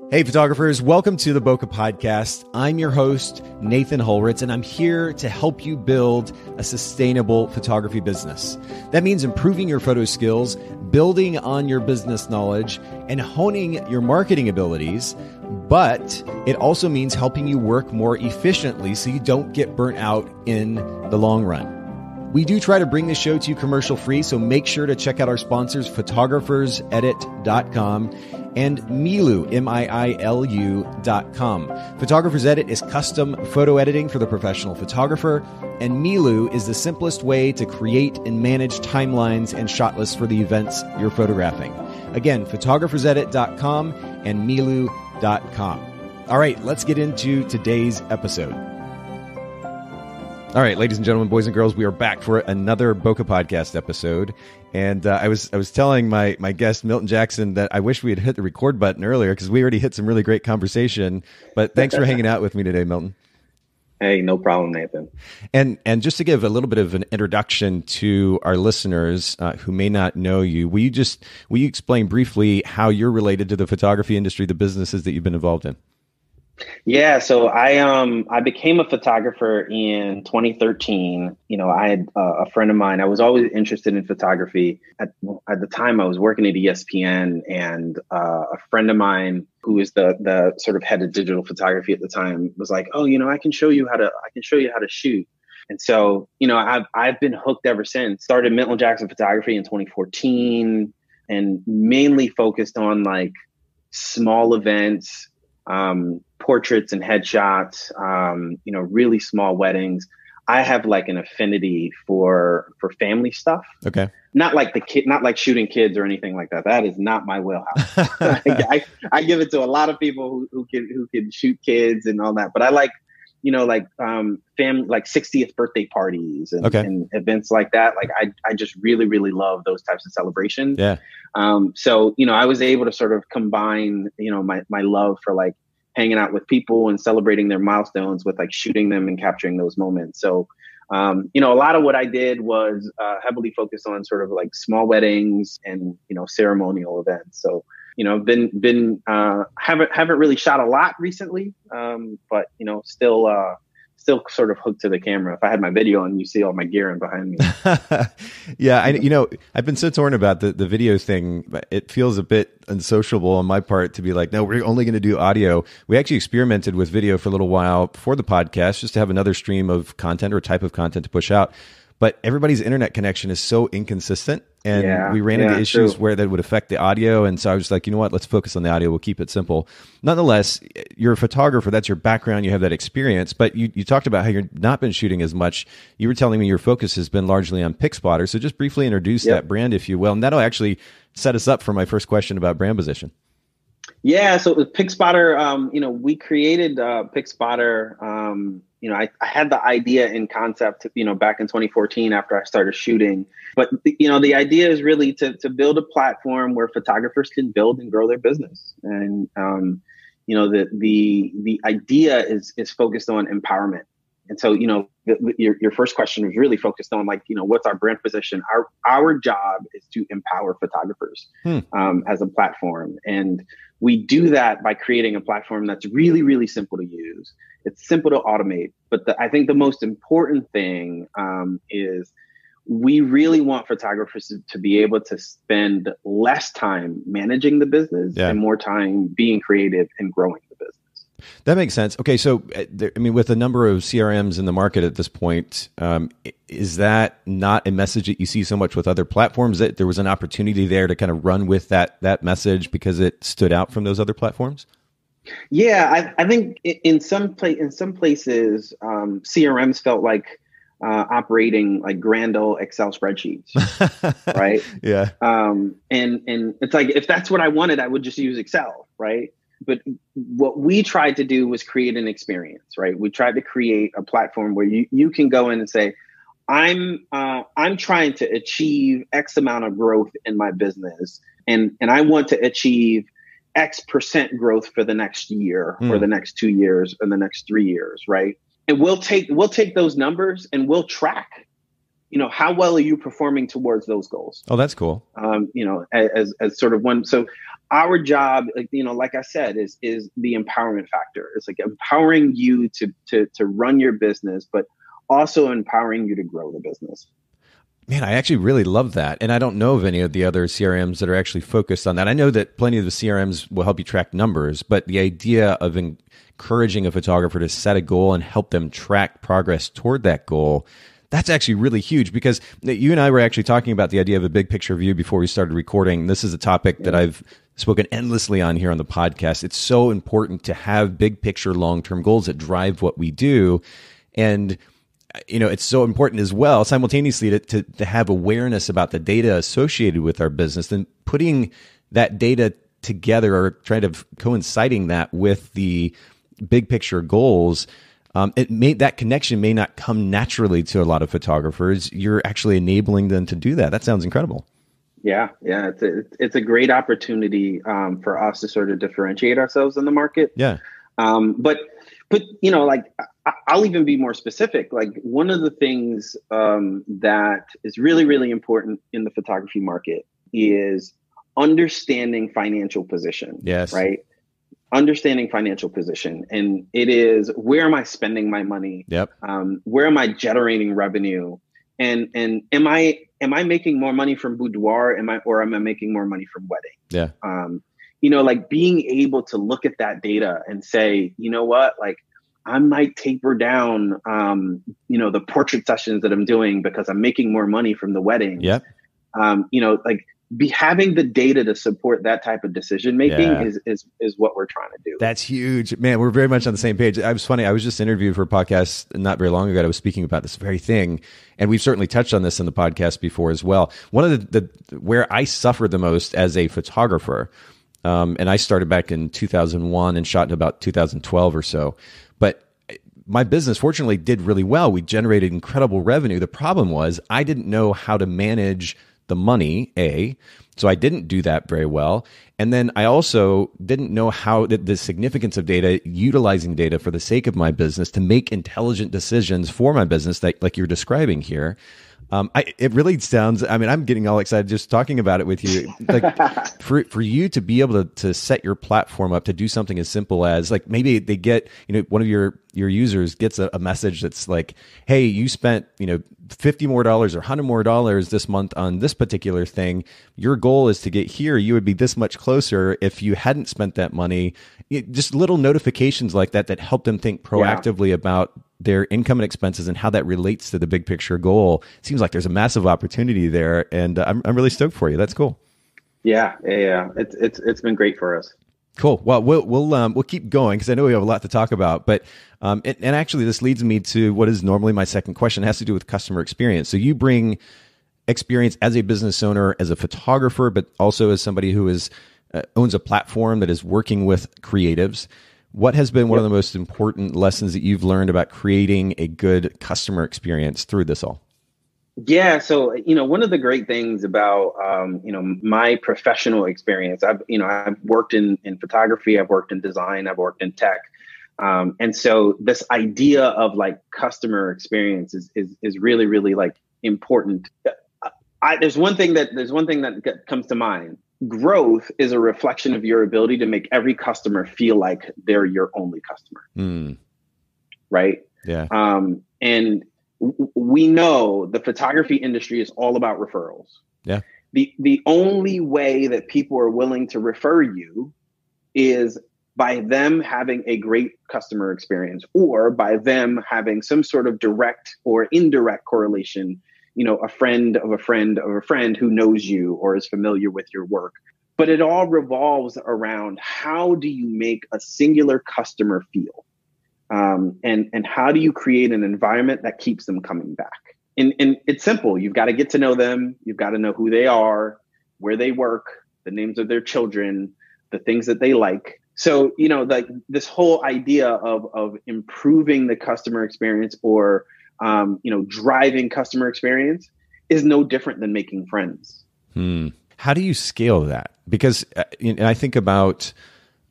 Hey photographers, welcome to the Bokeh Podcast. I'm your host, Nathan Holritz, and I'm here to help you build a sustainable photography business. That means improving your photo skills, building on your business knowledge, and honing your marketing abilities. But it also means helping you work more efficiently so you don't get burnt out in the long run. We do try to bring this show to you commercial free, so make sure to check out our sponsors, photographersedit.com and Miilu, Miilu.com. Photographers Edit is custom photo editing for the professional photographer, and Miilu is the simplest way to create and manage timelines and shot lists for the events you're photographing. Again, photographersedit.com and Miilu.com. All right, let's get into today's episode. All right, ladies and gentlemen, boys and girls, we are back for another Bokeh Podcast episode. And I was telling my guest, Milton Jackson, that I wish we had hit the record button earlier because we already hit some really great conversation. But thanks for hanging out with me today, Milton. Hey, no problem, Nathan. And just to give a little bit of an introduction to our listeners who may not know you, will you explain briefly how you're related to the photography industry, the businesses that you've been involved in? Yeah, so I became a photographer in 2013. You know, I had a friend of mine. I was always interested in photography. At the time, I was working at ESPN, and a friend of mine who was the sort of head of digital photography at the time was like, "Oh, you know, I can show you how to shoot." And so, you know, I've been hooked ever since. Started Milton Jackson Photography in 2014, and mainly focused on like small events. Portraits and headshots, you know, really small weddings. I have like an affinity for family stuff. Okay. Not like shooting kids or anything like that. That is not my wheelhouse. I give it to a lot of people who can shoot kids and all that. But I like, you know, like family, like 60th birthday parties and events like that. Like I just really, really love those types of celebrations. Yeah. So, you know, I was able to sort of combine, you know, my love for like hanging out with people and celebrating their milestones with like shooting them and capturing those moments. So, you know, a lot of what I did was heavily focused on sort of like small weddings and, you know, ceremonial events. So, you know, haven't really shot a lot recently, but, you know, still sort of hooked to the camera. If I had my video on, you see all my gear in behind me. Yeah. I've been so torn about the video thing, but it feels a bit unsociable on my part to be like, no, we're only going to do audio. We actually experimented with video for a little while before the podcast, just to have another stream of content or type of content to push out. But everybody's internet connection is so inconsistent. And we ran into issues where that would affect the audio. And so I was like, you know what, let's focus on the audio. We'll keep it simple. Nonetheless, you're a photographer. That's your background. You have that experience. But you talked about how you've not been shooting as much. You were telling me your focus has been largely on PicSpotr. So just briefly introduce that brand, if you will. And that'll actually set us up for my first question about brand position. Yeah. So with PicSpotr, you know, we created PicSpotr. You know, I had the idea in concept, you know, back in 2014 after I started shooting. But, you know, the idea is really to build a platform where photographers can build and grow their business. And, you know, the idea is focused on empowerment. And so, you know, your first question was really focused on like, you know, what's our brand position? Our job is to empower photographers as a platform. And we do that by creating a platform that's really, really simple to use. It's simple to automate. But I think the most important thing is we really want photographers to be able to spend less time managing the business and more time being creative and growing the business. That makes sense. Okay, so I mean, with a number of CRMs in the market at this point, is that not a message that you see so much with other platforms, that there was an opportunity there to kind of run with that message because it stood out from those other platforms? Yeah, I think in some places, CRMs felt like operating like grand old Excel spreadsheets, right? Yeah. And it's like, if that's what I wanted, I would just use Excel, right? But what we tried to do was create an experience, right? We tried to create a platform where you can go in and say, I'm trying to achieve X amount of growth in my business, and I want to achieve X percent growth for the next year or the next 2 years or the next 3 years, right? And we'll take those numbers and we'll track, you know, how well are you performing towards those goals? Oh, that's cool. You know, as sort of one. So our job, like I said, is the empowerment factor. It's like empowering you to run your business, but also empowering you to grow the business. Man, I actually really love that. And I don't know of any of the other CRMs that are actually focused on that. I know that plenty of the CRMs will help you track numbers, but the idea of encouraging a photographer to set a goal and help them track progress toward that goal, that's actually really huge, because you and I were actually talking about the idea of a big picture view before we started recording. This is a topic that I've spoken endlessly on here on the podcast. It's so important to have big picture long-term goals that drive what we do. And it's so important as well, simultaneously, to have awareness about the data associated with our business, and putting that data together, or trying to coinciding that with the big picture goals. That connection may not come naturally to a lot of photographers. You're actually enabling them to do that. That sounds incredible. Yeah. It's a great opportunity for us to sort of differentiate ourselves in the market. Yeah. But I'll even be more specific. Like, one of the things that is really, really important in the photography market is understanding financial position. Yes. Right. Understanding financial position. And it is, where am I spending my money? Yep. Where am I generating revenue? And am I making more money from boudoir? Or am I making more money from wedding? Yeah. Being able to look at that data and say, you know what, like, I might taper down, the portrait sessions that I'm doing because I'm making more money from the wedding. Yep. Having the data to support that type of decision making is what we're trying to do. That's huge, man. We're very much on the same page. It was funny. I was just interviewed for a podcast not very long ago. I was speaking about this very thing, and we've certainly touched on this in the podcast before as well. One of the where I suffered the most as a photographer, and I started back in 2001 and shot in about 2012 or so. But my business, fortunately, did really well. We generated incredible revenue. The problem was I didn't know how to manage the money, so I didn't do that very well. And then I also didn't know how the significance of data, utilizing data for the sake of my business to make intelligent decisions for my business, like you're describing here. It really sounds, I'm getting all excited just talking about it with you. Like, for you to be able to set your platform up to do something as simple as, like, maybe they get, one of your users gets a message that's like, hey, you spent, $50 more or $100 more this month on this particular thing. Your goal is to get here. You would be this much closer if you hadn't spent that money. Just little notifications like that help them think proactively about their income and expenses and how that relates to the big picture goal. It seems like there's a massive opportunity there, and I'm really stoked for you. That's cool. Yeah. It's been great for us. Cool. Well, we'll keep going, because I know we have a lot to talk about. But and actually, this leads me to what is normally my second question. It has to do with customer experience. So you bring experience as a business owner, as a photographer, but also as somebody who owns a platform that is working with creatives. What has been one of the most important lessons that you've learned about creating a good customer experience through this all? Yeah. So, one of the great things about, my professional experience, I've worked in photography, I've worked in design, I've worked in tech. And so this idea of like customer experience is really, really like important. There's one thing that comes to mind. Growth is a reflection of your ability to make every customer feel like they're your only customer. Right. Yeah. And we know the photography industry is all about referrals. Yeah. The only way that people are willing to refer you is by them having a great customer experience, or by them having some sort of direct or indirect correlation, a friend of a friend of a friend who knows you or is familiar with your work. But it all revolves around, how do you make a singular customer feel? And how do you create an environment that keeps them coming back? And it's simple. You've got to get to know them. You've got to know who they are, where they work, the names of their children, the things that they like. So, like this whole idea of improving the customer experience, or, driving customer experience, is no different than making friends. How do you scale that? Because I think about,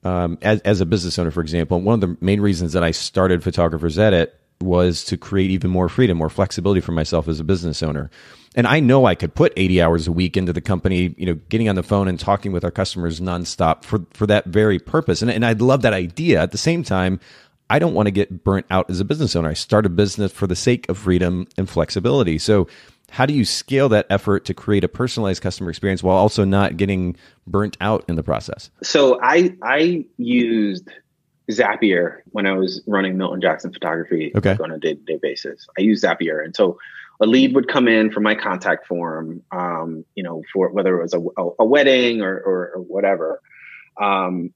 as a business owner, for example, one of the main reasons that I started Photographers Edit was to create even more freedom, more flexibility for myself as a business owner. And I know I could put 80 hours a week into the company, getting on the phone and talking with our customers nonstop for that very purpose. And I love that idea. At the same time, I don't want to get burnt out as a business owner. I start a business for the sake of freedom and flexibility. So how do you scale that effort to create a personalized customer experience while also not getting burnt out in the process? So I used Zapier when I was running Milton Jackson photography on a day-to-day basis. I used Zapier. And so a lead would come in from my contact form, for whether it was a wedding or whatever. And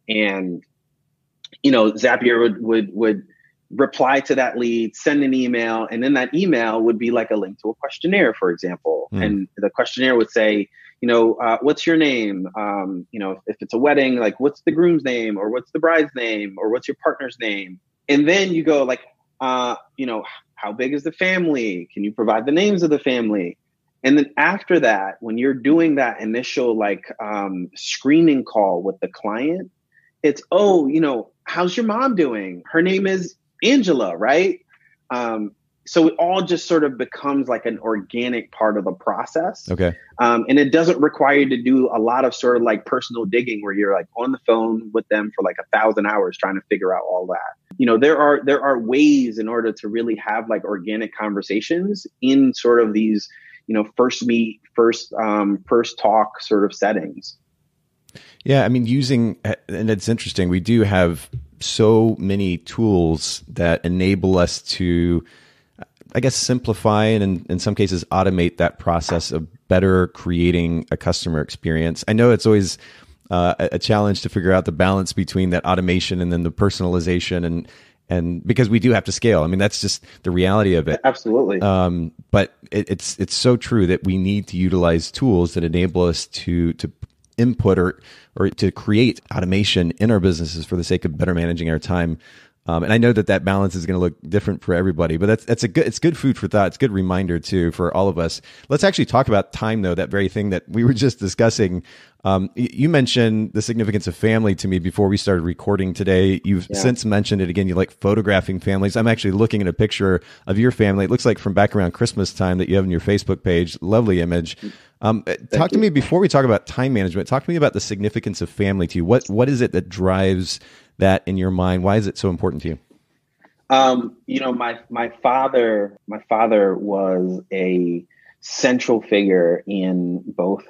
Zapier would reply to that lead, send an email, and then that email would be like a link to a questionnaire, for example. And the questionnaire would say, what's your name? If it's a wedding, like what's the groom's name, or what's the bride's name, or what's your partner's name? And then you go like, how big is the family? Can you provide the names of the family? And then after that, when you're doing that initial screening call with the client, it's, how's your mom doing? Her name is Angela, right? So it all just sort of becomes like an organic part of the process. Okay. And it doesn't require you to do a lot of sort of like personal digging where you're like on the phone with them for like 1,000 hours trying to figure out all that. There are ways in order to really have like organic conversations in sort of these, first meet, first talk sort of settings. Yeah. I mean, and it's interesting, we do have so many tools that enable us to, I guess, simplify and in some cases automate that process of better creating a customer experience. I know it's always a challenge to figure out the balance between that automation and then the personalization and because we do have to scale. I mean, that's just the reality of it. Absolutely. But it's so true that we need to utilize tools that enable us to input or to create automation in our businesses for the sake of better managing our time. And I know that balance is going to look different for everybody, but it's good food for thought. It's a good reminder too for all of us. Let's actually talk about time though, that very thing that we were just discussing. You mentioned the significance of family to me before we started recording today. You've since mentioned it again. You like photographing families. I'm actually looking at a picture of your family. It looks like from back around Christmas time that you have on your Facebook page. Lovely image. Talk to me before we talk about time management. Talk to me about the significance of family to you. What is it that drives that in your mind? Why is it so important to you? My father was a central figure in both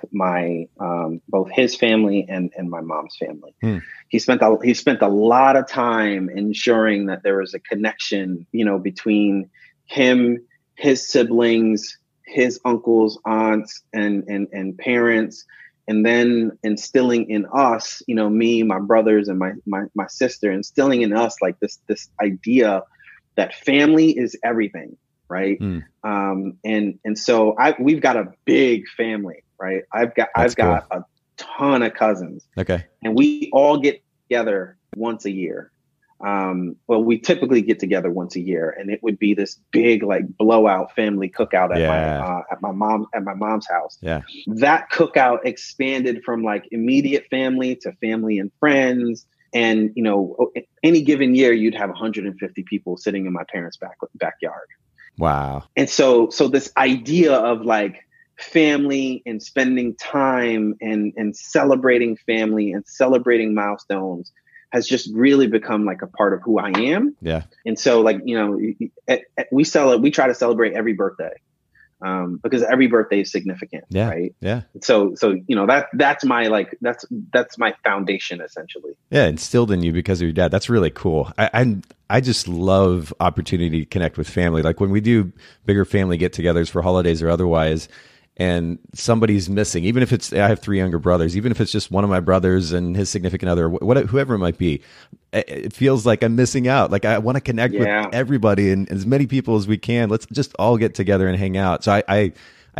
his family and my mom's family. He spent a lot of time ensuring that there was a connection, between him, his siblings, his uncles, aunts, and parents. And then instilling in us, me, my brothers, and my sister, instilling in us like this idea that family is everything, right? And so we've got a big family, right? I've got a ton of cousins. Okay. And we all get together once a year. We typically get together once a year, and it would be this big like blowout family cookout at my mom's house. Yeah. That cookout expanded from like immediate family to family and friends. And, any given year you'd have 150 people sitting in my parents' backyard. Wow. And so this idea of like family and spending time and celebrating family and celebrating milestones has just really become like a part of who I am. Yeah. And so like, we try to celebrate every birthday, because every birthday is significant. Yeah. Right. Yeah. So, that's my foundation essentially. Yeah. Instilled in you because of your dad. That's really cool. I just love opportunity to connect with family. Like when we do bigger family get-togethers for holidays or otherwise, and somebody's missing, even if I have 3 younger brothers, even if it's just one of my brothers and his significant other, whoever it might be, it feels like I'm missing out. Like I want to connect with everybody and as many people as we can. Let's just all get together and hang out. So I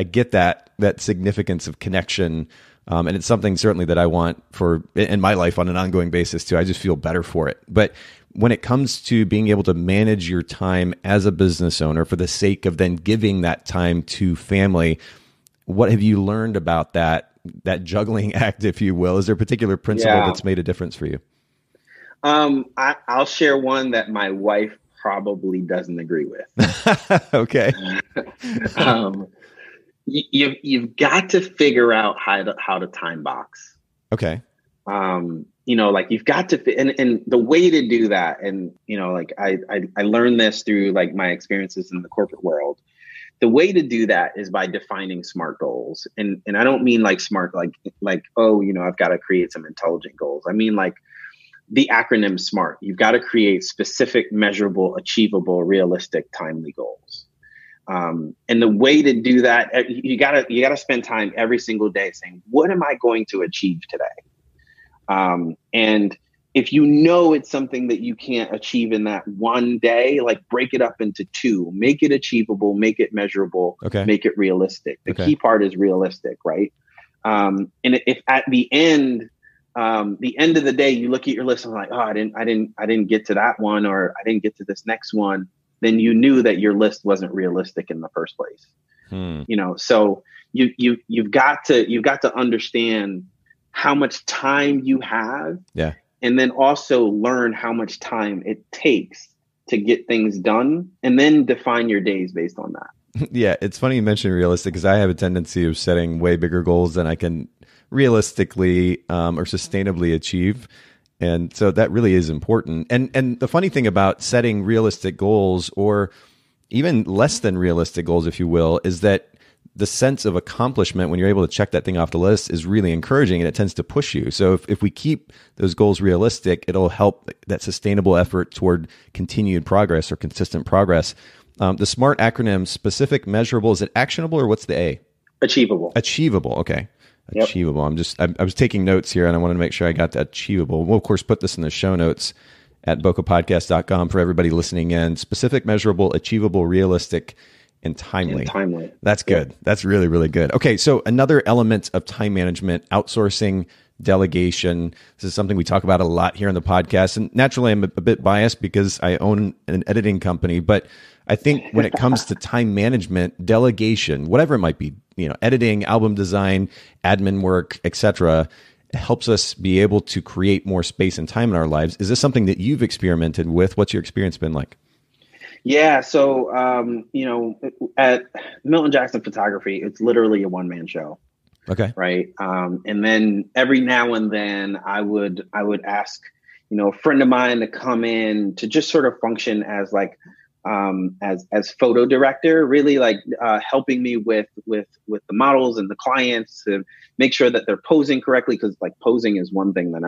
get that significance of connection. And it's something certainly that I want for in my life on an ongoing basis too. I just feel better for it. But when it comes to being able to manage your time as a business owner for the sake of then giving that time to family, what have you learned about that juggling act, if you will? Is there a particular principle that's made a difference for you? I'll share one that my wife probably doesn't agree with. Okay. You've got to figure out how to time box. Okay. Like you've got to, and the way to do that, and, like I learned this through like my experiences in the corporate world. The way to do that is by defining SMART goals. And I don't mean like SMART, like, oh, I've got to create some intelligent goals. I mean, like the acronym SMART. You've got to create specific, measurable, achievable, realistic, timely goals. And the way to do that, you gotta spend time every single day saying, what am I going to achieve today? And if it's something that you can't achieve in that one day, like break it up into two, make it achievable, make it measurable, make it realistic. The key part is realistic, right? And if at the end of the day, you look at your list and like, oh, I didn't get to that one, or I didn't get to this next one, then you knew that your list wasn't realistic in the first place. So you've got to understand how much time you have. Yeah. And then also learn how much time it takes to get things done, and then define your days based on that. Yeah. It's funny you mentioned realistic, because I have a tendency of setting way bigger goals than I can realistically or sustainably achieve. And so that really is important. And the funny thing about setting realistic goals, or even less than realistic goals, if you will, is that the sense of accomplishment when you're able to check that thing off the list is really encouraging, and it tends to push you. So if we keep those goals realistic, it'll help that sustainable effort toward continued progress or consistent progress. The SMART acronym, specific, measurable, is it actionable, or what's the A? Achievable. Achievable. Okay. Achievable. I was taking notes here, and I wanted to make sure I got that achievable. We'll of course put this in the show notes at bokehpodcast.com for everybody listening in. Specific, measurable, achievable, realistic, and timely. That's good. Yeah. That's really, really good. Okay. So another element of time management, outsourcing, delegation. This is something we talk about a lot here on the podcast. And naturally, I'm a bit biased because I own an editing company, but I think when it comes to time management, delegation, whatever it might be, editing, album design, admin work, etc., helps us be able to create more space and time in our lives. Is this something that you've experimented with? What's your experience been like? Yeah. So, at Milton Jackson Photography, it's literally a one-man show. Okay. Right. And then every now and then I would ask, a friend of mine to come in to just sort of function as like, as photo director, really like, helping me with the models and the clients to make sure that they're posing correctly. Cause like posing is one thing that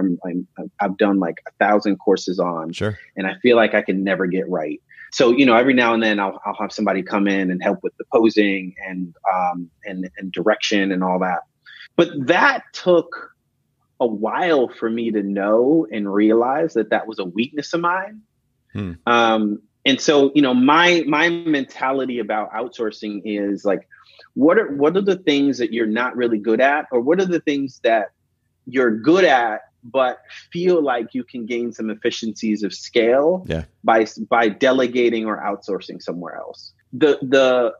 I've done like 1,000 courses on. Sure. And I feel like I can never get right. So, every now and then I'll have somebody come in and help with the posing and direction and all that. But that took a while for me to know and realize that was a weakness of mine. And so, my mentality about outsourcing is like, what are the things that you're not really good at, or what are the things that you're good at but feel like you can gain some efficiencies of scale by delegating or outsourcing somewhere else. The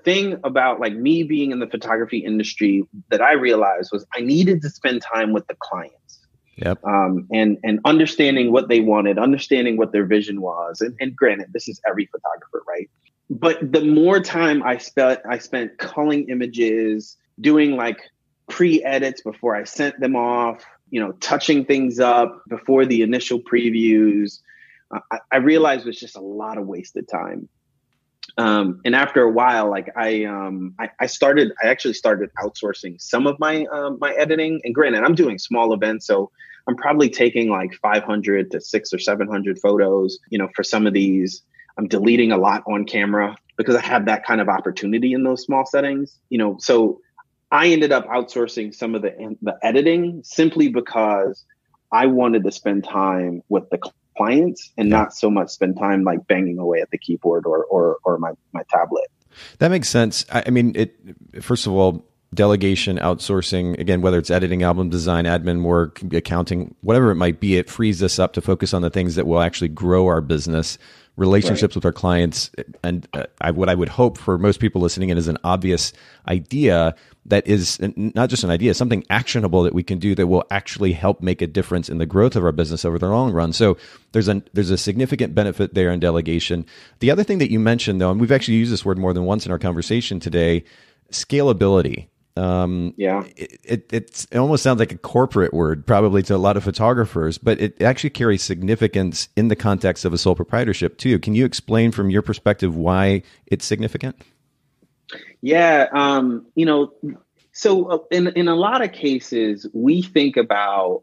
thing about like me being in the photography industry that I realized was I needed to spend time with the clients. Yep. And understanding what they wanted, understanding what their vision was. And granted, this is every photographer, right? But the more time I spent culling images, doing like pre-edits before I sent them off, touching things up before the initial previews, I realized it was just a lot of wasted time. And after a while, like I actually started outsourcing some of my editing. And granted, I'm doing small events, so I'm probably taking like 500 to 600 or 700 photos, for some of these. I'm deleting a lot on camera because I have that kind of opportunity in those small settings, so I ended up outsourcing some of the editing simply because I wanted to spend time with the clients and not so much spend time like banging away at the keyboard or my tablet. That makes sense. I mean, first of all, delegation, outsourcing, again, whether it's editing, album design, admin work, accounting, whatever it might be, it frees us up to focus on the things that will actually grow our business relationships with our clients. And what I would hope for most people listening in is an obvious idea that is not just an idea, something actionable that we can do that will actually help make a difference in the growth of our business over the long run. So there's a significant benefit there in delegation. The other thing that you mentioned, though, and we've actually used this word more than once in our conversation today, scalability. It almost sounds like a corporate word, probably to a lot of photographers, but it actually carries significance in the context of a sole proprietorship too. Can you explain from your perspective why it's significant? Yeah. So in a lot of cases, we think about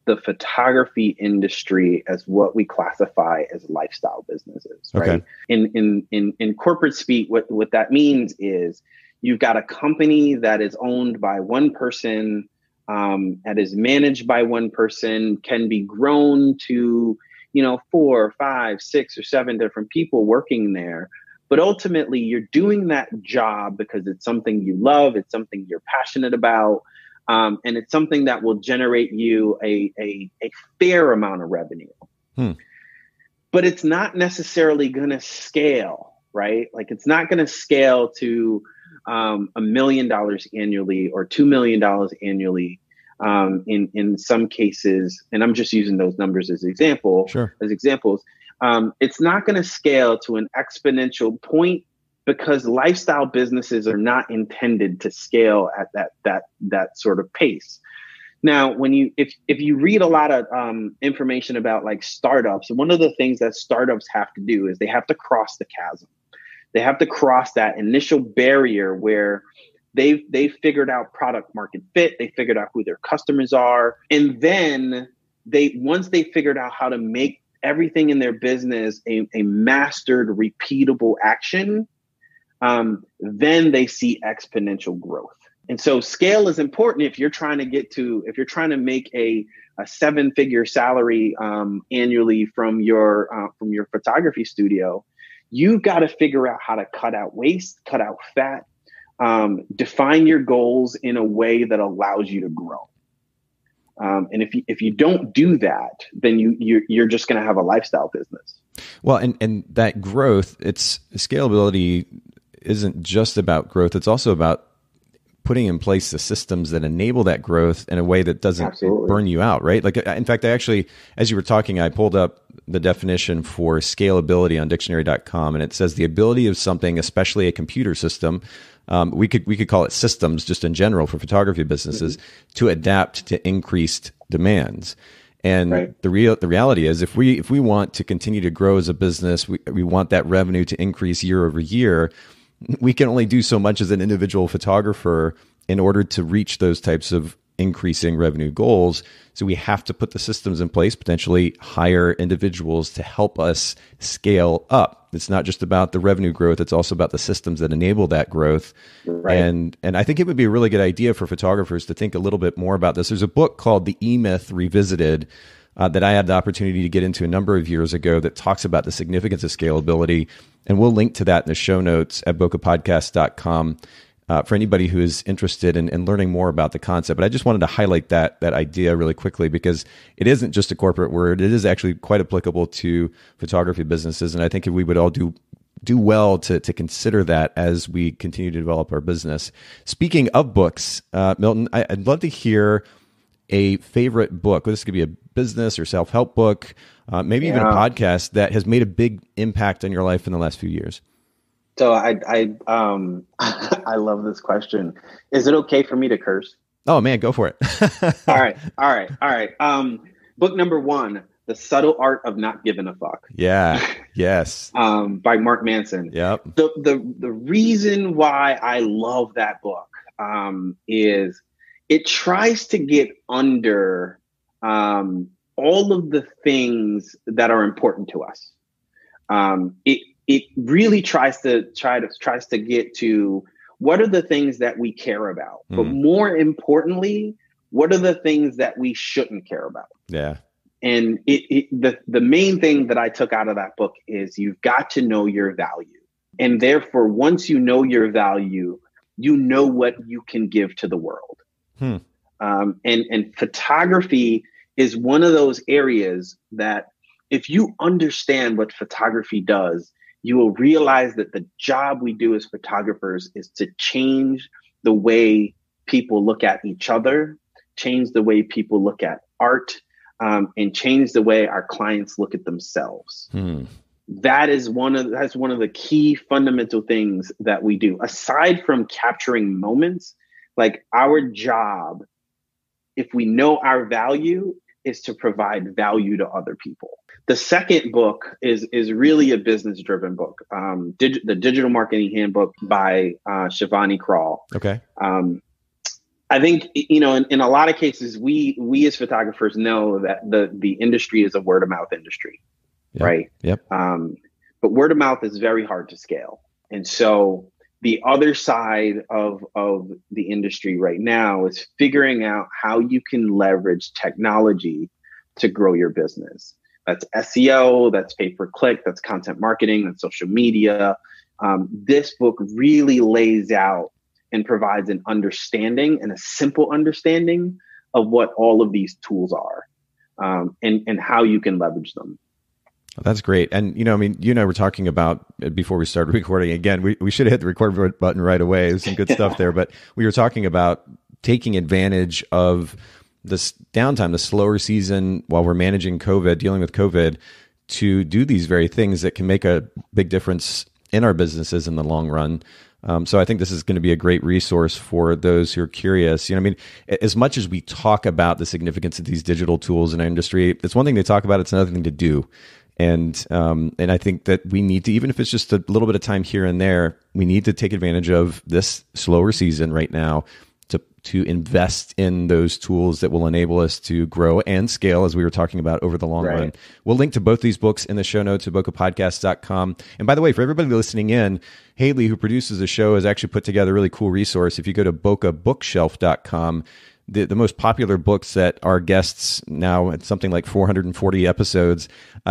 the photography industry as what we classify as lifestyle businesses, right? Okay. In corporate speak, what that means is you've got a company that is owned by one person, that is managed by one person, can be grown to, 4, 5, 6, or 7 different people working there. But ultimately, you're doing that job because it's something you love, it's something you're passionate about, and it's something that will generate you a fair amount of revenue. But it's not necessarily going to scale, right? Like it's not going to scale to $1 million annually or $2 million annually. In some cases, and I'm just using those numbers as examples. It's not going to scale to an exponential point because lifestyle businesses are not intended to scale at that sort of pace. Now, if you read a lot of information about like startups, one of the things that startups have to do is they have to cross the chasm. They have to cross that initial barrier where they've figured out product market fit, they figured out who their customers are, and then once they figured out how to make everything in their business a mastered, repeatable action, then they see exponential growth. And so scale is important if you're trying to make a 7-figure salary annually from your photography studio. You've got to figure out how to cut out waste, cut out fat, define your goals in a way that allows you to grow. And if you don't do that, then you're just going to have a lifestyle business. Well, and that growth, it's scalability isn't just about growth. It's also about putting in place the systems that enable that growth in a way that doesn't burn you out, right? Like, in fact, I actually, as you were talking, I pulled up the definition for scalability on dictionary.com, and it says the ability of something, especially a computer system, we could call it systems just in general for photography businesses, to adapt to increased demands. And the reality is, if we want to continue to grow as a business, we want that revenue to increase year over year. We can only do so much as an individual photographer in order to reach those types of increasing revenue goals. So we have to put the systems in place, potentially hire individuals to help us scale up. It's not just about the revenue growth. It's also about the systems that enable that growth. Right. And I think it would be a really good idea for photographers to think a little bit more about this. There's a book called The E-Myth Revisited that I had the opportunity to get into a number of years ago that talks about the significance of scalability. And we'll link to that in the show notes at bokehpodcast.com for anybody who is interested in learning more about the concept. But I just wanted to highlight that idea really quickly because it isn't just a corporate word. It is actually quite applicable to photography businesses. And I think if we would all do well to consider that as we continue to develop our business. Speaking of books, Milton, I'd love to hear a favorite book. This could be a business or self-help book, maybe even a podcast that has made a big impact on your life in the last few years. So I love this question. Is it okay for me to curse? Oh man, go for it. All right. Book number 1, The Subtle Art of Not Giving a Fuck. Yeah. Yes. By Mark Manson. Yep. The reason why I love that book is it tries to get under all of the things that are important to us. It really tries to get to what are the things that we care about, but more importantly, what are the things that we shouldn't care about? Yeah. And the main thing that I took out of that book is you've got to know your value. And therefore, once you know your value, you know what you can give to the world. And photography is one of those areas that if you understand what photography does, you will realize that the job we do as photographers is to change the way people look at each other, change the way people look at art, and change the way our clients look at themselves. That's one of the key fundamental things that we do. Aside from capturing moments, like our job, if we know our value, is to provide value to other people. The second book is really a business-driven book, the Digital Marketing Handbook by Shivani Kral. Okay. I think, in a lot of cases, we as photographers know that the industry is a word of mouth industry, right? Yep. But word of mouth is very hard to scale. And so the other side of the industry right now is figuring out how you can leverage technology to grow your business. That's SEO, that's pay-per-click, that's content marketing, that's social media. This book really lays out and provides an understanding and a simple understanding of what all of these tools are, and how you can leverage them. That's great. And, you and I were talking about before we started recording. Again, we should have hit the record button right away. There's some good stuff there. But we were talking about taking advantage of this downtime, the slower season while we're managing COVID, dealing with COVID, to do these very things that can make a big difference in our businesses in the long run. So I think this is going to be a great resource for those who are curious. As much as we talk about the significance of these digital tools in our industry, it's one thing to talk about, it's another thing to do. And I think that we need to, even if it's just a little bit of time here and there, we need to take advantage of this slower season right now to invest in those tools that will enable us to grow and scale, as we were talking about, over the long run. We'll link to both these books in the show notes at bokehpodcast.com. And by the way, for everybody listening in, Haley, who produces the show, has actually put together a really cool resource. If you go to bokehbookshelf.com, the most popular books that our guests, now at something like 440 episodes,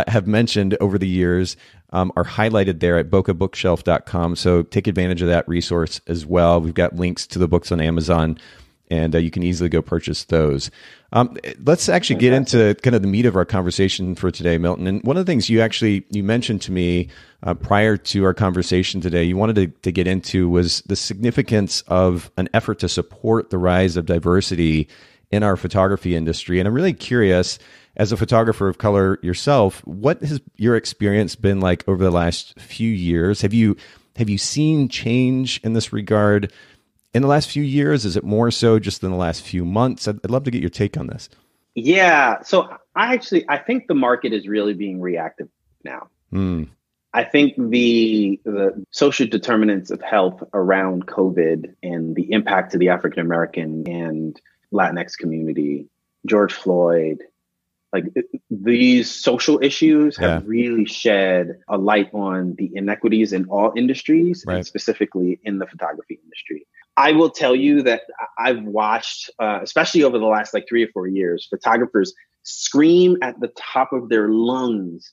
have mentioned over the years are highlighted there at bokehbookshelf.com. So take advantage of that resource as well. We've got links to the books on Amazon, and you can easily go purchase those. Let's actually get into kind of the meat of our conversation for today, Milton. And one of the things you mentioned to me prior to our conversation today, you wanted to get into, was the significance of an effort to support the rise of diversity in our photography industry. And I'm really curious, as a photographer of color yourself, what has your experience been like over the last few years? Have you seen change in this regard in the last few years? Is it more so just in the last few months? I'd love to get your take on this. Yeah. So I think the market is really being reactive now. I think the social determinants of health around COVID and the impact to the African American and Latinx community, George Floyd, these social issues have really shed a light on the inequities in all industries, and specifically in the photography industry. I will tell you that I've watched, especially over the last 3 or 4 years, photographers scream at the top of their lungs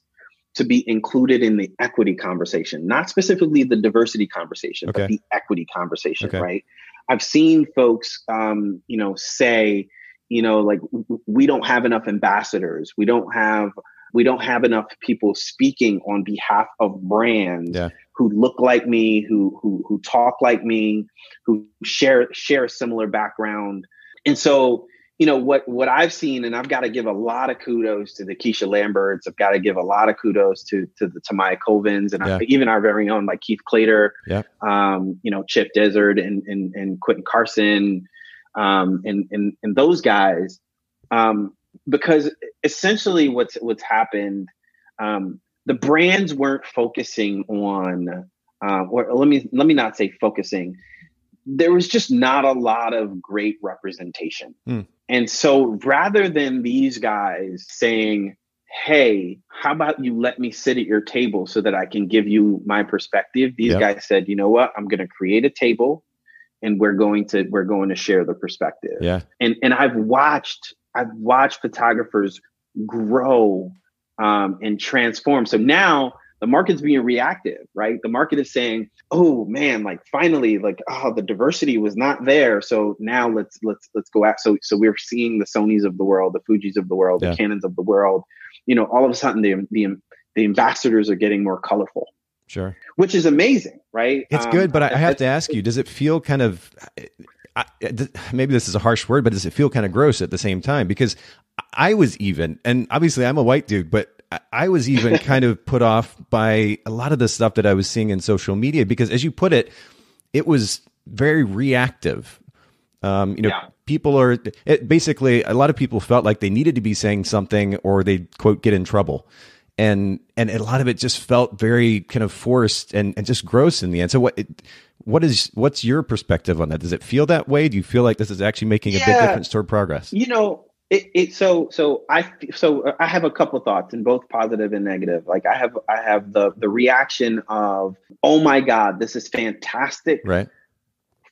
to be included in the equity conversation, not specifically the diversity conversation, but the equity conversation, right? I've seen folks, say, we don't have enough ambassadors. We don't have enough people speaking on behalf of brands who look like me, who talk like me, who share a similar background. And so, what I've seen, and I've got to give a lot of kudos to the Keisha Lamberts. I've got to give a lot of kudos to the Tamaya Covens, and even our very own Keith Clater, Chip Desert and Quentin Carson, and those guys, because essentially what's happened, the brands weren't focusing on, or let me not say focusing. There was just not a lot of great representation. And so rather than these guys saying, hey, how about you let me sit at your table so that I can give you my perspective? These guys said, you know what, I'm going to create a table and we're going to share the perspective. Yeah. And I've watched photographers grow and transform. So now the market's being reactive, right? The market is saying, oh man, like finally, like, oh, the diversity was not there. So now let's go out. So we're seeing the Sonys of the world, the Fujis of the world, the Canons of the world, all of a sudden the ambassadors are getting more colorful. Sure. Which is amazing, right? It's good, but I have to ask you, does it feel kind of, maybe this is a harsh word, but does it feel kind of gross at the same time? Because I was even, and obviously I'm a white dude, but I was even kind of put off by a lot of the stuff that I was seeing in social media, because as you put it, it was very reactive. People are basically, a lot of people felt like they needed to be saying something or they'd, quote, get in trouble. And a lot of it just felt very kind of forced and just gross in the end. So what's your perspective on that? Does it feel that way? Do you feel like this is actually making a big difference toward progress? So I have a couple thoughts, and both positive and negative. Like I have the reaction of, oh my God, this is fantastic. Right.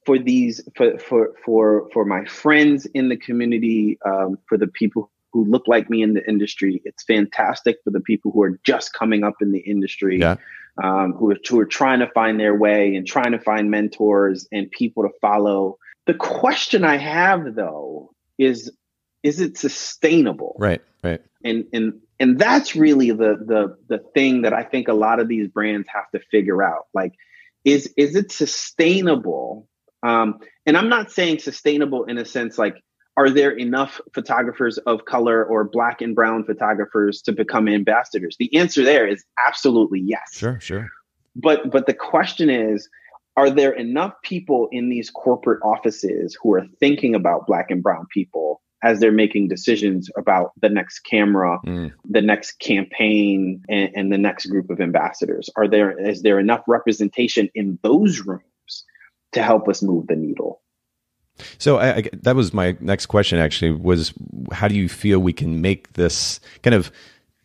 For my friends in the community, for the people who look like me in the industry. It's fantastic for the people who are just coming up in the industry, who are trying to find their way and trying to find mentors and people to follow. The question I have though is it sustainable? Right. And that's really the thing that I think a lot of these brands have to figure out. Like, is it sustainable? And I'm not saying sustainable in a sense like, are there enough photographers of color or Black and brown photographers to become ambassadors? The answer there is absolutely yes. Sure. But the question is, are there enough people in these corporate offices who are thinking about Black and brown people as they're making decisions about the next camera, the next campaign, and the next group of ambassadors? Is there enough representation in those rooms to help us move the needle? So that was my next question, actually, was how do you feel we can make this kind of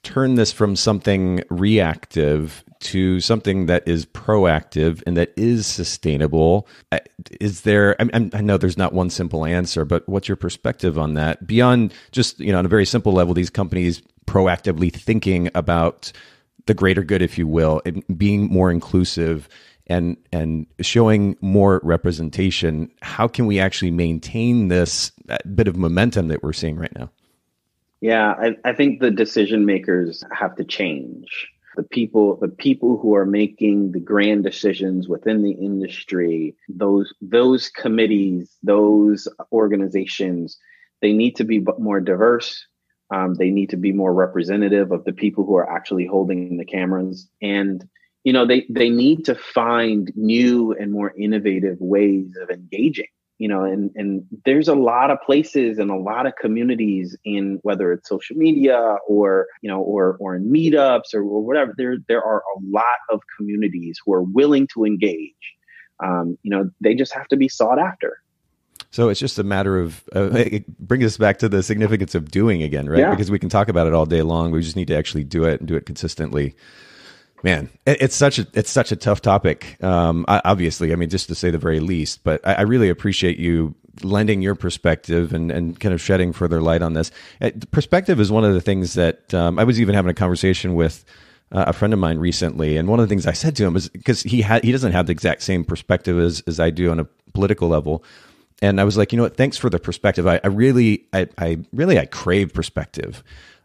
turn this from something reactive to something that is proactive and that is sustainable? Is there, I know there's not one simple answer, but what's your perspective on that? Beyond just, on a very simple level, these companies proactively thinking about the greater good, if you will, and being more inclusive and showing more representation. How can we actually maintain this bit of momentum that we're seeing right now? Yeah, I think the decision makers have to change. The people who are making the grand decisions within the industry, those committees, those organizations, they need to be more diverse. They need to be more representative of the people who are actually holding the cameras. And they need to find new and more innovative ways of engaging, and there's a lot of places and a lot of communities in, whether it's social media or in meetups or whatever, there are a lot of communities who are willing to engage. They just have to be sought after. So it's just a matter of it brings us back to the significance of doing again, right? Yeah. Because we can talk about it all day long. We just need to actually do it and do it consistently. Man, it's such a tough topic. Obviously, just to say the very least, but I really appreciate you lending your perspective and kind of shedding further light on this. Perspective is one of the things that I was even having a conversation with a friend of mine recently. And one of the things I said to him is, because he doesn't have the exact same perspective as I do on a political level. And I was like, thanks for the perspective. I really crave perspective.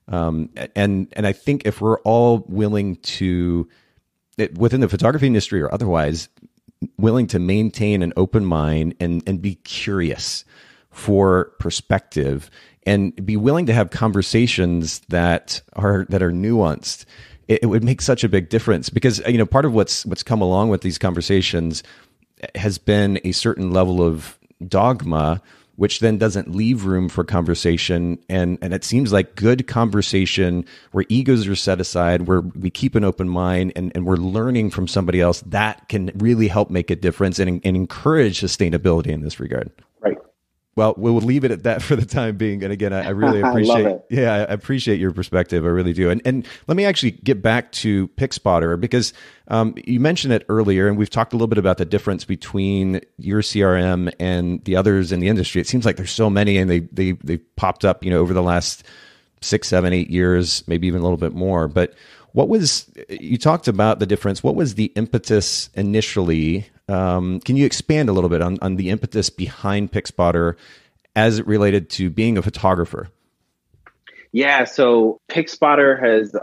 And I think if we're all willing to, within the photography industry or otherwise, willing to maintain an open mind and be curious for perspective and be willing to have conversations that are nuanced, it would make such a big difference. Because part of what's come along with these conversations has been a certain level of dogma, which then doesn't leave room for conversation. And it seems like good conversation where egos are set aside, where we keep an open mind and we're learning from somebody else, that can really help make a difference and encourage sustainability in this regard. Right. Well, we'll leave it at that for the time being. And again, I really appreciate I appreciate your perspective. I really do. And let me actually get back to Picspotr, because you mentioned it earlier, and we've talked a little bit about the difference between your CRM and the others in the industry. It seems like there's so many, and they popped up, over the last 6, 7, 8 years, maybe even a little bit more. But you talked about the difference. What was the impetus initially? Can you expand a little bit on the impetus behind Picspotr as it related to being a photographer? Yeah, so Picspotr has,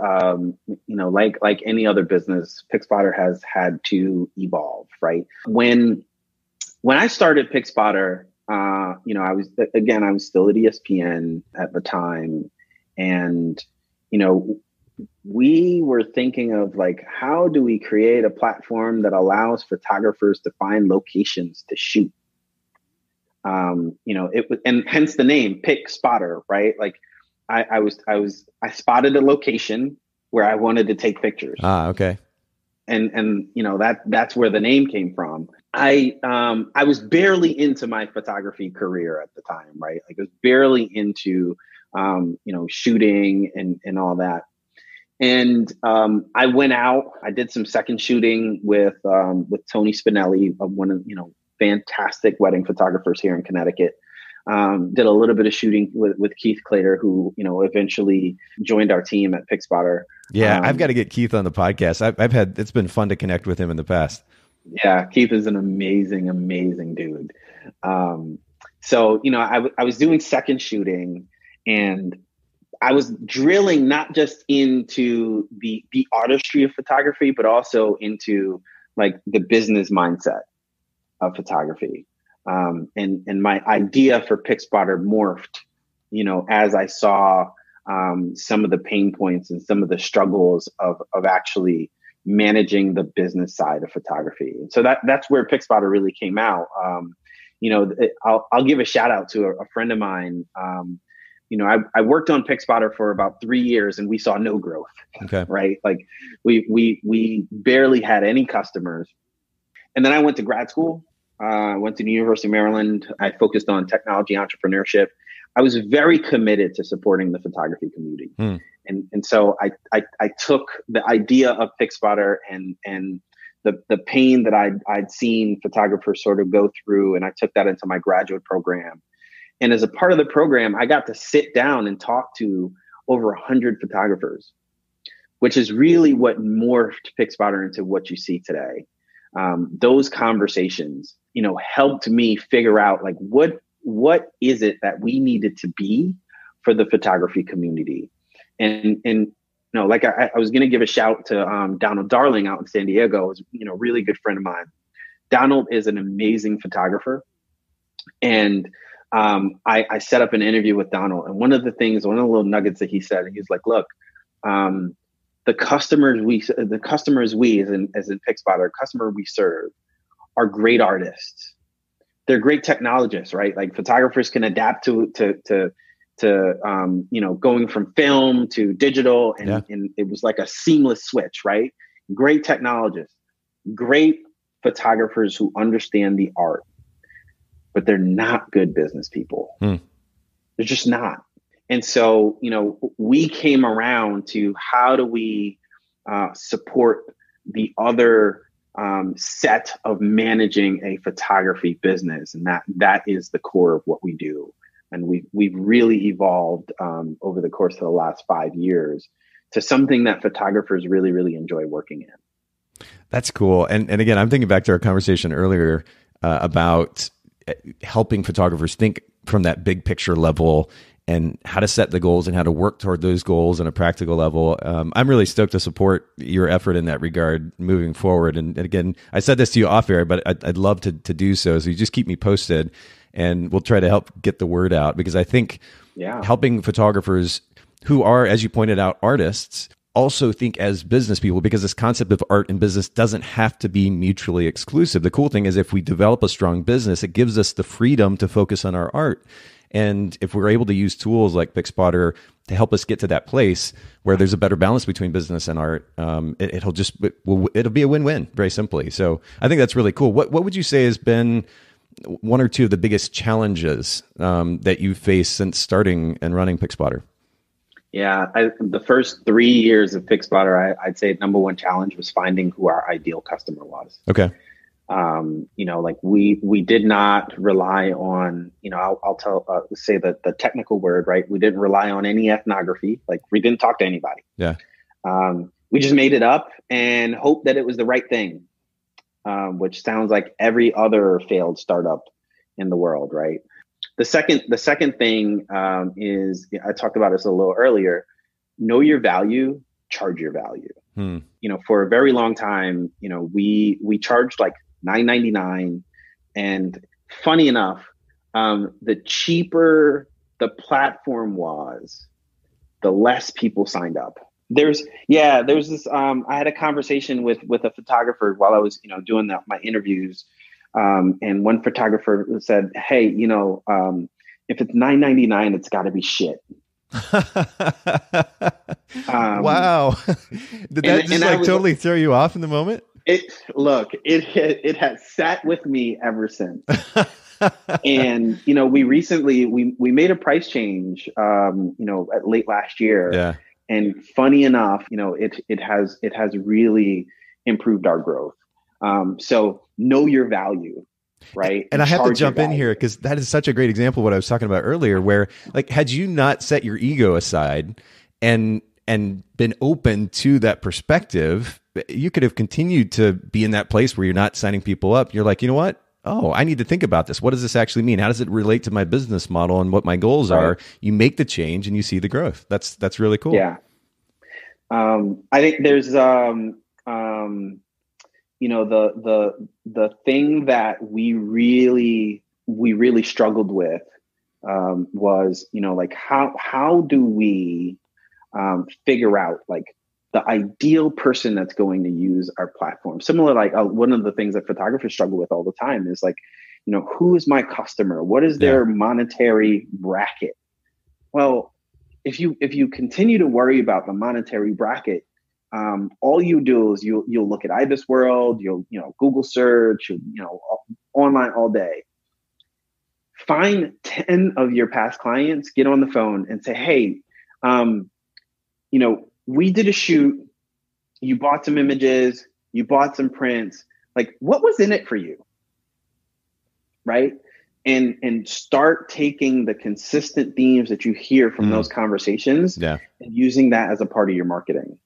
like any other business, Picspotr has had to evolve, right? When I started Picspotr, I was still at ESPN at the time, and we were thinking of like, how do we create a platform that allows photographers to find locations to shoot? And hence the name Picspotr, right? Like, I spotted a location where I wanted to take pictures. Okay. And that's where the name came from. I was barely into my photography career at the time, right? Like I was barely into shooting and all that. And I went out. I did some second shooting with Tony Spinelli, one of fantastic wedding photographers here in Connecticut. Did a little bit of shooting with Keith Clater, who eventually joined our team at Picspotr. Yeah, I've got to get Keith on the podcast. It's been fun to connect with him in the past. Yeah, Keith is an amazing dude. So I was doing second shooting, and I was drilling not just into the artistry of photography, but also into like the business mindset of photography. And my idea for Picspotr morphed, as I saw some of the pain points and some of the struggles of actually managing the business side of photography. And so that's where Picspotr really came out. I'll give a shout out to a friend of mine. I worked on Picspotr for about 3 years, and we saw no growth. Okay. Right. Like we barely had any customers. And then I went to grad school. I went to the University of Maryland. I focused on technology entrepreneurship. I was very committed to supporting the photography community. And so I took the idea of Picspotr and the pain that I'd seen photographers sort of go through, and I took that into my graduate program. And as a part of the program, I got to sit down and talk to over 100 photographers, which is really what morphed Picspotr into what you see today. Those conversations, helped me figure out like what is it that we needed to be for the photography community. And like I was going to give a shout to Donald Darling out in San Diego, is really good friend of mine. Donald is an amazing photographer, and I set up an interview with Donald, and one of the little nuggets that he said, he's like, look, the customers we as in Picspotr, customer we serve are great artists. They're great technologists, right? Like photographers can adapt to going from film to digital, and it was like a seamless switch, right? Great technologists, great photographers who understand the art, but they're not good business people. They're just not. And so, we came around to how do we support the other set of managing a photography business, and that is the core of what we do. And we've really evolved over the course of the last 5 years to something that photographers really, really enjoy working in. That's cool. And again, I'm thinking back to our conversation earlier about helping photographers think from that big picture level and how to set the goals and how to work toward those goals on a practical level. I'm really stoked to support your effort in that regard moving forward. And again, I said this to you off air, but I'd love to do so. So you just keep me posted, and we'll try to help get the word out, because I think helping photographers who are, as you pointed out, artists, also think as business people, because this concept of art and business doesn't have to be mutually exclusive. The cool thing is, if we develop a strong business, it gives us the freedom to focus on our art. And if we're able to use tools like Picspotr to help us get to that place where there's a better balance between business and art, it'll be a win-win, very simply. So I think that's really cool. What would you say has been one or two of the biggest challenges that you faced since starting and running Picspotr? Yeah, the first 3 years of Picspotr, I'd say number one challenge was finding who our ideal customer was. Okay. Like we did not rely on, say the technical word, right? We didn't rely on any ethnography. Like we didn't talk to anybody. Yeah. We just made it up and hoped that it was the right thing, which sounds like every other failed startup in the world, right? The second thing is, I talked about this a little earlier. Know your value, charge your value. For a very long time, we charged like $9.99, and funny enough, the cheaper the platform was, the less people signed up. There's this. I had a conversation with a photographer while I was doing my interviews, and one photographer said, "Hey, if it's $9.99, it's got to be shit." Wow. Did that just totally throw you off in the moment? It has sat with me ever since. And, we recently, we made a price change, at late last year. Yeah. And funny enough, it has really improved our growth. So know your value. Right. And I have to jump in here because that is such a great example of what I was talking about earlier, where like, had you not set your ego aside and been open to that perspective, you could have continued to be in that place where you're not signing people up. You're like, you know what? Oh, I need to think about this. What does this actually mean? How does it relate to my business model and what my goals are? You make the change and you see the growth. That's really cool. Yeah. I think there's, the thing that we really struggled with, was, like, how do we, figure out like the ideal person that's going to use our platform? Similar, like one of the things that photographers struggle with all the time is like, who is my customer? What is their monetary bracket? Well, if you continue to worry about the monetary bracket, all you do is you'll look at IBIS World, you'll Google search, online all day. Find 10 of your past clients, get on the phone and say, hey, we did a shoot, you bought some images, you bought some prints, like what was in it for you? Right? And start taking the consistent themes that you hear from those conversations and using that as a part of your marketing.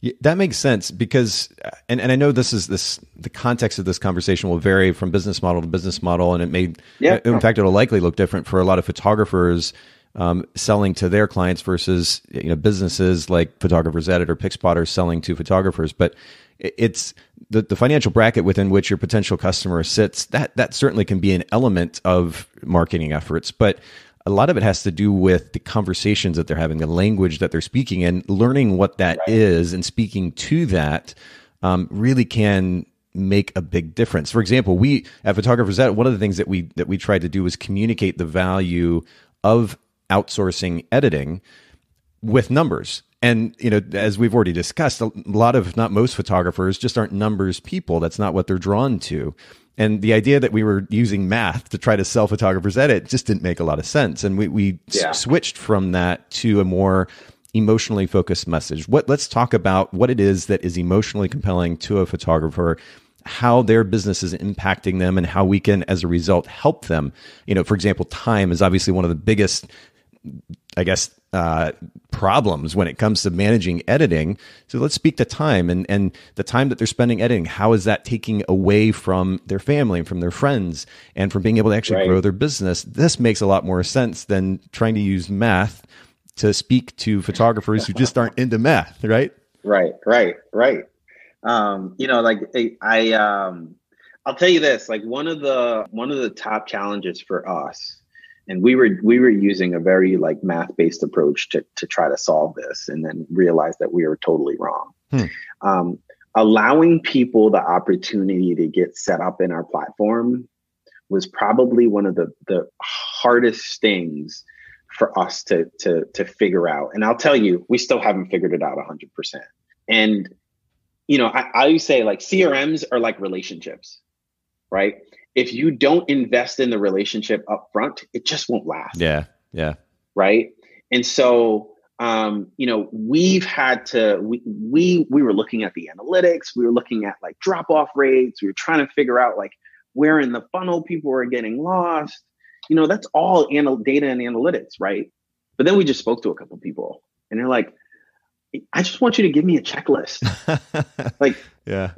Yeah, that makes sense because, and I know the context of this conversation will vary from business model to business model, and it may, in fact, it'll likely look different for a lot of photographers selling to their clients versus businesses like Photographers Edit or PicSpotr selling to photographers. But it's the financial bracket within which your potential customer sits. That certainly can be an element of marketing efforts, but a lot of it has to do with the conversations that they're having, the language that they're speaking, and learning what that is and speaking to that really can make a big difference. For example, we at Photographers Edit, one of the things that we tried to do was communicate the value of outsourcing editing with numbers. And, as we've already discussed, a lot of, not most photographers just aren't numbers people. That's not what they're drawn to. And the idea that we were using math to try to sell Photographers Edit just didn't make a lot of sense. And we switched from that to a more emotionally focused message. Let's talk about what it is that is emotionally compelling to a photographer, how their business is impacting them, and how we can, as a result, help them. For example, time is obviously one of the biggest, problems when it comes to managing editing. So let's speak to time and the time that they're spending editing. How is that taking away from their family and from their friends and from being able to actually grow their business? This makes a lot more sense than trying to use math to speak to photographers who just aren't into math, right? Right. I'll tell you this, like one of the top challenges for us, and we were using a very like math-based approach to try to solve this, and then realized that we were totally wrong. Allowing people the opportunity to get set up in our platform was probably one of the hardest things for us to figure out. And I'll tell you, we still haven't figured it out 100%. And, I always say like CRMs are like relationships, right? If you don't invest in the relationship up front, it just won't last. Yeah. Right. And so we've had to, we were looking at the analytics, we were looking at like drop-off rates, we were trying to figure out like where in the funnel people are getting lost. That's all data and analytics, right? But then we just spoke to a couple of people and they're like, I just want you to give me a checklist. like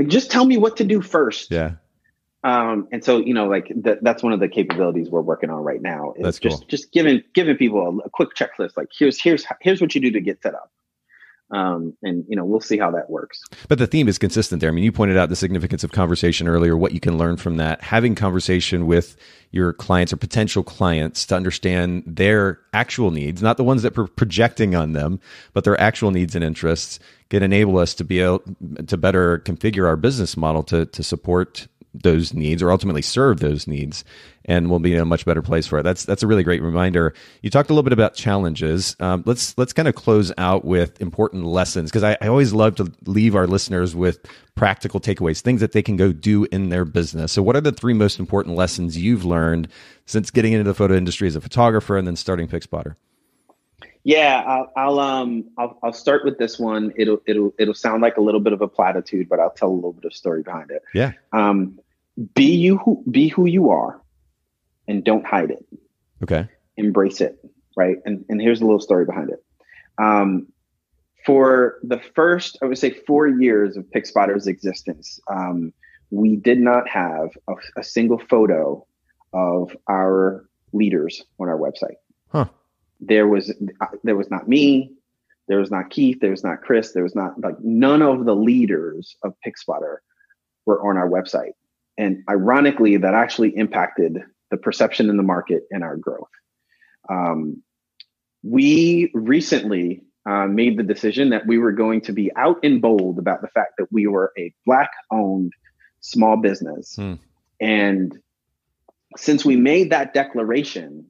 just tell me what to do first. Yeah. And so, that's one of the capabilities we're working on right now is just giving people a quick checklist. Like here's what you do to get set up. And we'll see how that works. But the theme is consistent there. I mean, you pointed out the significance of conversation earlier, what you can learn from that, having conversation with your clients or potential clients to understand their actual needs, not the ones that we're projecting on them, but their actual needs and interests can enable us to be able to better configure our business model to support those needs or ultimately serve those needs, and we'll be in a much better place for it. That's a really great reminder. You talked a little bit about challenges. Let's kind of close out with important lessons, because I always love to leave our listeners with practical takeaways, things that they can go do in their business. So what are the 3 most important lessons you've learned since getting into the photo industry as a photographer and then starting Picspotr? Yeah, I'll start with this one. It'll sound like a little bit of a platitude, but I'll tell a little bit of story behind it. Yeah. Be who you are, and don't hide it. Okay. Embrace it, right? And here's a little story behind it. For the first, I would say, 4 years of Picspodr's existence, we did not have a single photo of our leaders on our website. Huh. There was not me, there was not Keith, there was not Chris, there was not none of the leaders of Picspotr were on our website. And ironically, that actually impacted the perception in the market and our growth. We recently made the decision that we were going to be out in bold about the fact that we were a Black-owned small business. And since we made that declaration,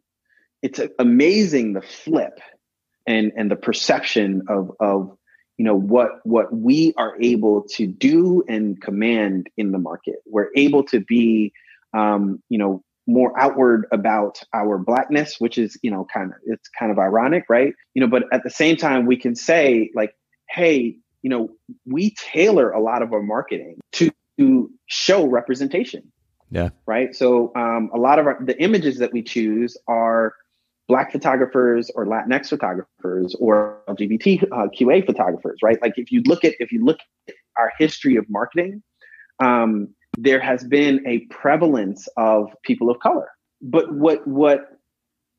it's amazing the flip and the perception of what we are able to do and command in the market. We're able to be more outward about our Blackness, which is it's kind of ironic, right? But at the same time, we can say like, hey, we tailor a lot of our marketing to show representation. Yeah. Right. So a lot of the images that we choose are Black photographers or Latinx photographers or LGBT QA photographers, right? Like if you look at our history of marketing, there has been a prevalence of people of color. But what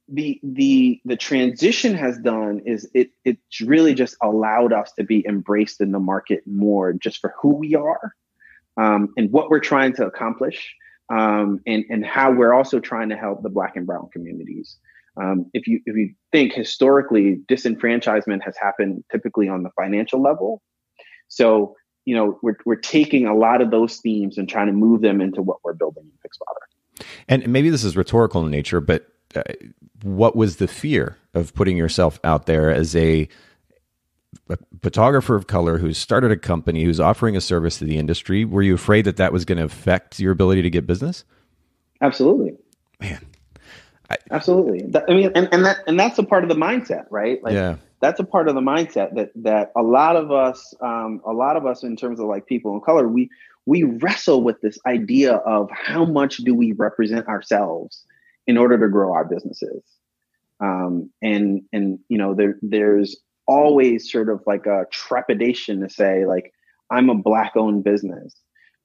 the transition has done is it's really just allowed us to be embraced in the market more just for who we are, and what we're trying to accomplish, and how we're also trying to help the Black and brown communities. If you think historically, disenfranchisement has happened typically on the financial level. So, we're taking a lot of those themes and trying to move them into what we're building in Picspotr. And maybe this is rhetorical in nature, but what was the fear of putting yourself out there as a photographer of color who's started a company, who's offering a service to the industry? Were you afraid that was going to affect your ability to get business? Absolutely. Man. Absolutely. And that's a part of the mindset, right? That's a part of the mindset that a lot of us in terms of like people of color, we wrestle with this idea of how much do we represent ourselves in order to grow our businesses. There's always sort of like a trepidation to say like, I'm a Black-owned business.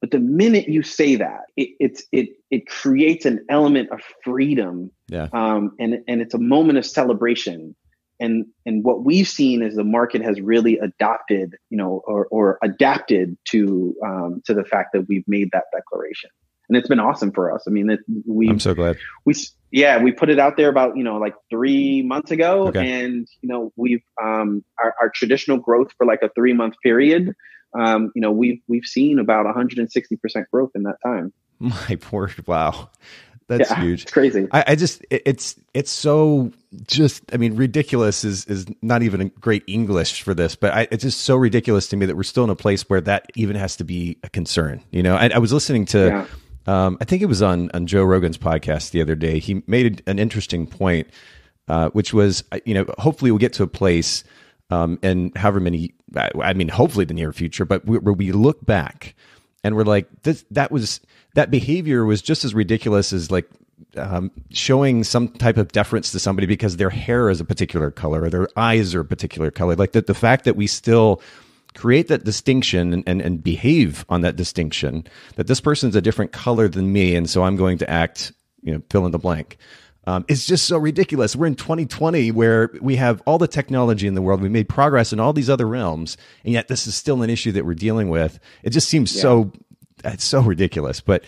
But the minute you say that, it creates an element of freedom, and it's a moment of celebration. And what we've seen is the market has really adopted, or adapted to the fact that we've made that declaration, and it's been awesome for us. I mean, I'm so glad we put it out there about 3 months ago, and we've our traditional growth for like a 3-month period. We've seen about 160% growth in that time. My word. Wow. That's huge. It's crazy. It's so ridiculous is not even a great English for this, but it's just so ridiculous to me that we're still in a place where that even has to be a concern. I was listening to, I think it was on Joe Rogan's podcast the other day. He made an interesting point, which was, hopefully we'll get to a place and however many, I mean, hopefully the near future, but we look back and we're like, that behavior was just as ridiculous as like showing some type of deference to somebody because their hair is a particular color or their eyes are a particular color. Like the fact that we still create that distinction and behave on that distinction, that this person's a different color than me, and so I'm going to act, fill in the blank. It's just so ridiculous. We're in 2020 where we have all the technology in the world. We made progress in all these other realms, and yet this is still an issue that we're dealing with. It just seems it's so ridiculous. But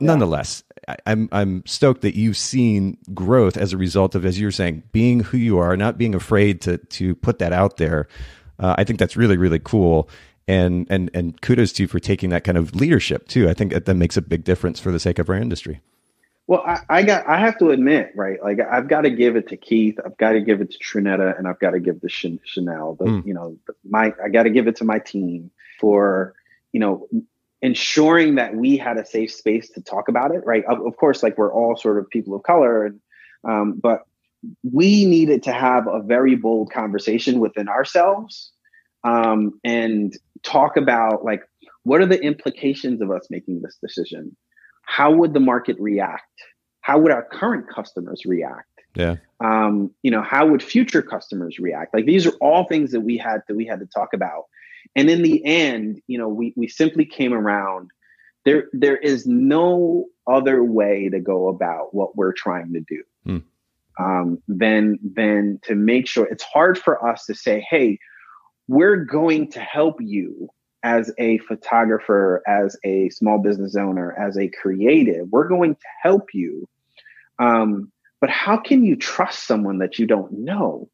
nonetheless, I'm stoked that you've seen growth as a result of, as you were saying, being who you are, not being afraid to put that out there. I think that's really, really cool. And kudos to you for taking that kind of leadership too. I think that makes a big difference for the sake of our industry. Well, I have to admit, right? Like I've got to give it to Keith, I've got to give it to Trinetta, and I've got to give it to Chanel. I got to give it to my team for, ensuring that we had a safe space to talk about it, right? Of course, like we're all sort of people of color, and but we needed to have a very bold conversation within ourselves, and talk about like, what are the implications of us making this decision? How would the market react? How would our current customers react? Yeah. How would future customers react? Like these are all things that we had to talk about. And in the end, we simply came around. There is no other way to go about what we're trying to do than to make sure. It's hard for us to say, hey, we're going to help you as a photographer, as a small business owner, as a creative. We're going to help you. But how can you trust someone that you don't know?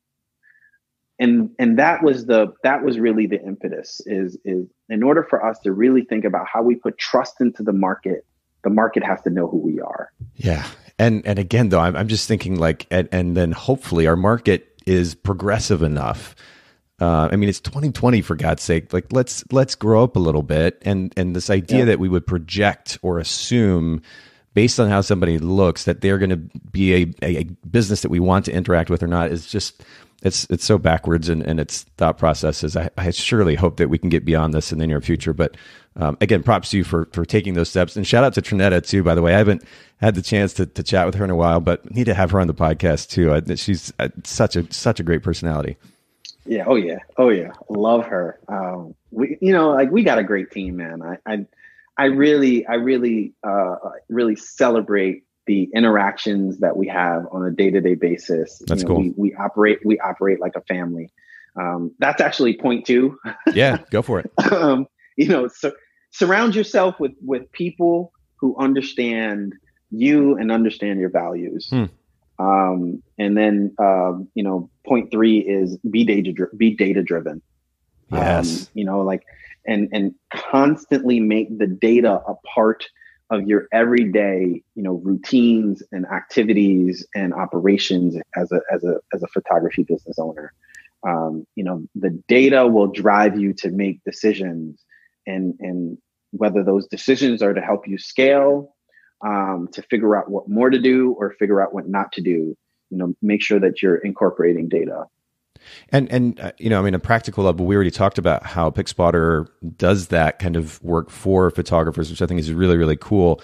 And that was really the impetus is in order for us to really think about how we put trust into the market has to know who we are. Yeah. And again, though, I'm just thinking like, and then hopefully our market is progressive enough. It's 2020 for God's sake. Like let's grow up a little bit. And this idea that we would project or assume based on how somebody looks that they're going to be a business that we want to interact with or not is just, it's so backwards in its thought processes. I surely hope that we can get beyond this in the near future. But again, props to you for taking those steps. And shout out to Trinetta too, by the way. I haven't had the chance to chat with her in a while, but need to have her on the podcast too. She's such a great personality. Yeah. Oh yeah. Love her. We got a great team, man. I really celebrate the interactions that we have on a day-to-day basis. That's cool. We operate like a family. That's actually point 2. Yeah, go for it. Surround yourself with people who understand you and understand your values. And then, point 3 is be data driven. Yes. And constantly make the data a part of your everyday, routines and activities and operations as a photography business owner. The data will drive you to make decisions, and whether those decisions are to help you scale, to figure out what more to do or figure out what not to do, make sure that you're incorporating data. And a practical level, we already talked about how Picspotr does that kind of work for photographers, which I think is really, really cool.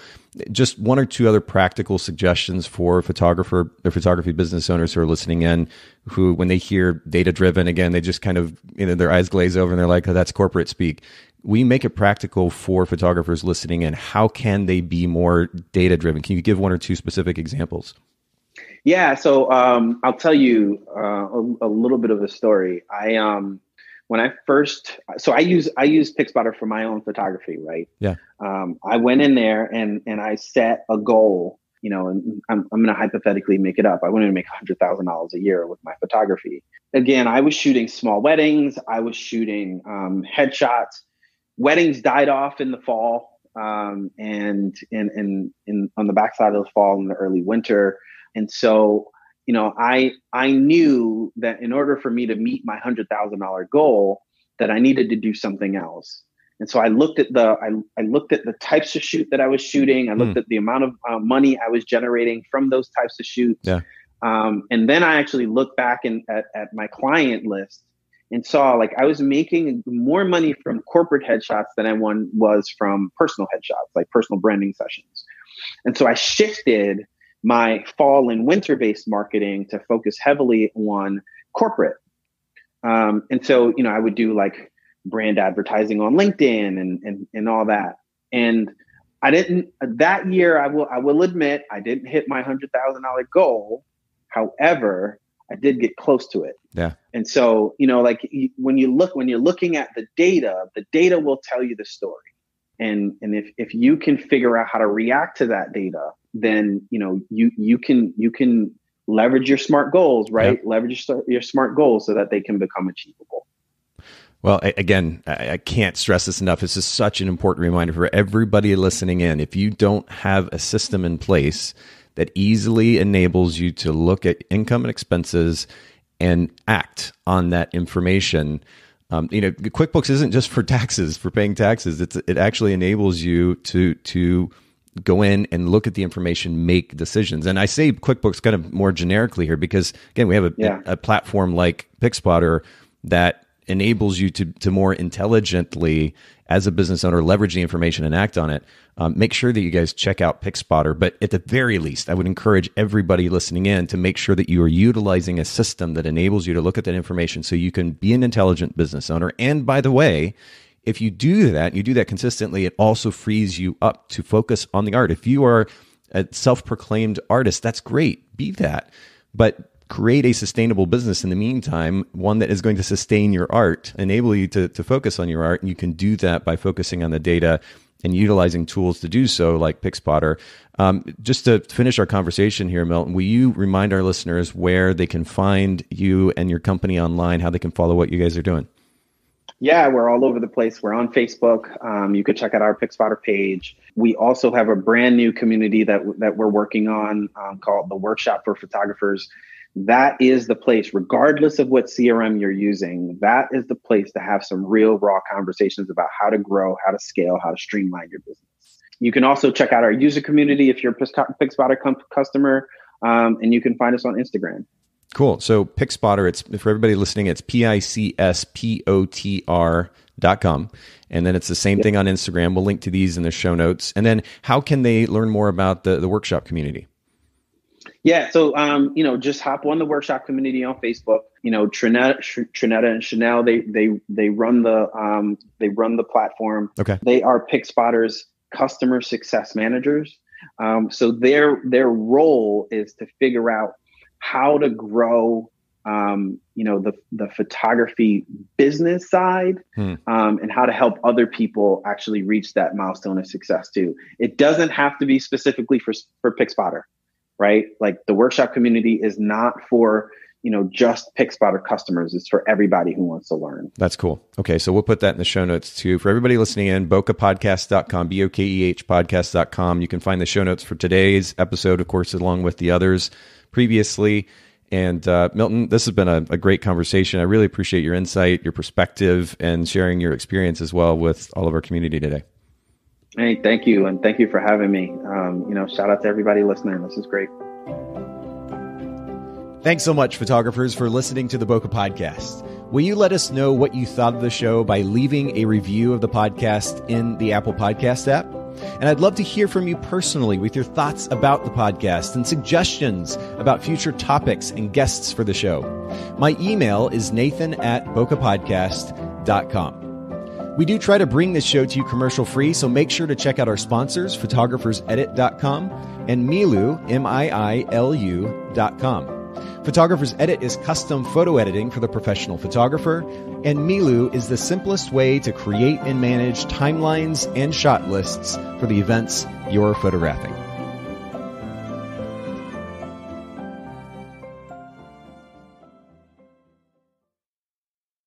Just one or two other practical suggestions for photography business owners who are listening in, who, when they hear data-driven, again, they just kind of, their eyes glaze over and they're like, oh, that's corporate speak. We make it practical for photographers listening in. How can they be more data-driven? Can you give one or two specific examples? Yeah. So I'll tell you a little bit of a story. I use Picspotr for my own photography, right? Yeah. I went in there and I set a goal, and I'm going to hypothetically make it up. I wanted to make $100,000 a year with my photography. Again, I was shooting small weddings. I was shooting headshots. Weddings died off in the fall, and on the backside of the fall and the early winter. And so, I knew that in order for me to meet my $100,000 goal, that I needed to do something else. And so I looked at the types of shoot that I was shooting. I looked at the amount of money I was generating from those types of shoots. Yeah. And then I actually looked back at my client list and saw like I was making more money from corporate headshots than I was from personal headshots, like personal branding sessions. And so I shifted my fall and winter based marketing to focus heavily on corporate. And so, I would do like brand advertising on LinkedIn and all that. And that year, I will admit, I didn't hit my $100,000 goal. However, I did get close to it. Yeah. And so, like when you're looking at the data will tell you the story. And if you can figure out how to react to that data, then, you can leverage your SMART goals, right? Yep. Leverage your SMART goals so that they can become achievable. Well, again, I can't stress this enough. This is such an important reminder for everybody listening in. If you don't have a system in place that easily enables you to look at income and expenses and act on that information, QuickBooks isn't just for taxes, for paying taxes. It actually enables you to go in and look at the information, make decisions. And I say QuickBooks kind of more generically here because, again, we have a platform like PicSpotr that enables you to more intelligently, as a business owner, leverage the information and act on it. Make sure that you guys check out PicSpotr. But at the very least, I would encourage everybody listening in to make sure that you are utilizing a system that enables you to look at that information so you can be an intelligent business owner. And by the way, if you do that, you do that consistently, it also frees you up to focus on the art. If you are a self-proclaimed artist, that's great. Be that. But create a sustainable business in the meantime, one that is going to sustain your art, enable you to focus on your art. And you can do that by focusing on the data and utilizing tools to do so, like PicSpotr. Just to finish our conversation here, Milton, will you remind our listeners where they can find you and your company online, how they can follow what you guys are doing? Yeah, we're all over the place. We're on Facebook. You could check out our PicSpotr page. We also have a brand new community that we're working on called the Workshop for Photographers. That is the place, regardless of what CRM you're using, that is the place to have some real raw conversations about how to grow, how to scale, how to streamline your business. You can also check out our user community if you're a PicSpotr customer, and you can find us on Instagram. Cool. So PicSpotr, it's for everybody listening, it's PicSpotr.com. And then it's the same thing on Instagram. We'll link to these in the show notes. And then how can they learn more about the workshop community? Yeah. So, just hop on the workshop community on Facebook. Trinetta and Chanel, they run the platform. Okay. They are PicSpottr's customer success managers. So their role is to figure out how to grow, the photography business side, and how to help other people actually reach that milestone of success too. It doesn't have to be specifically for PicSpotr. Right? Like the workshop community is not for, just PicSpotr customers. It's for everybody who wants to learn. That's cool. Okay. So we'll put that in the show notes too. For everybody listening in, bokehpodcast.com, BOKEH podcast.com. You can find the show notes for today's episode, of course, along with the others previously. And Milton, this has been a great conversation. I really appreciate your insight, your perspective, and sharing your experience as well with all of our community today. Hey, thank you. And thank you for having me. Shout out to everybody listening. This is great. Thanks so much, photographers, for listening to the Bokeh Podcast. Will you let us know what you thought of the show by leaving a review of the podcast in the Apple Podcast app? And I'd love to hear from you personally with your thoughts about the podcast and suggestions about future topics and guests for the show. My email is nathan@bokehpodcast.com. We do try to bring this show to you commercial free, so make sure to check out our sponsors, photographersedit.com and Miilu, MIILU.com. Photographer's Edit is custom photo editing for the professional photographer, and Miilu is the simplest way to create and manage timelines and shot lists for the events you're photographing.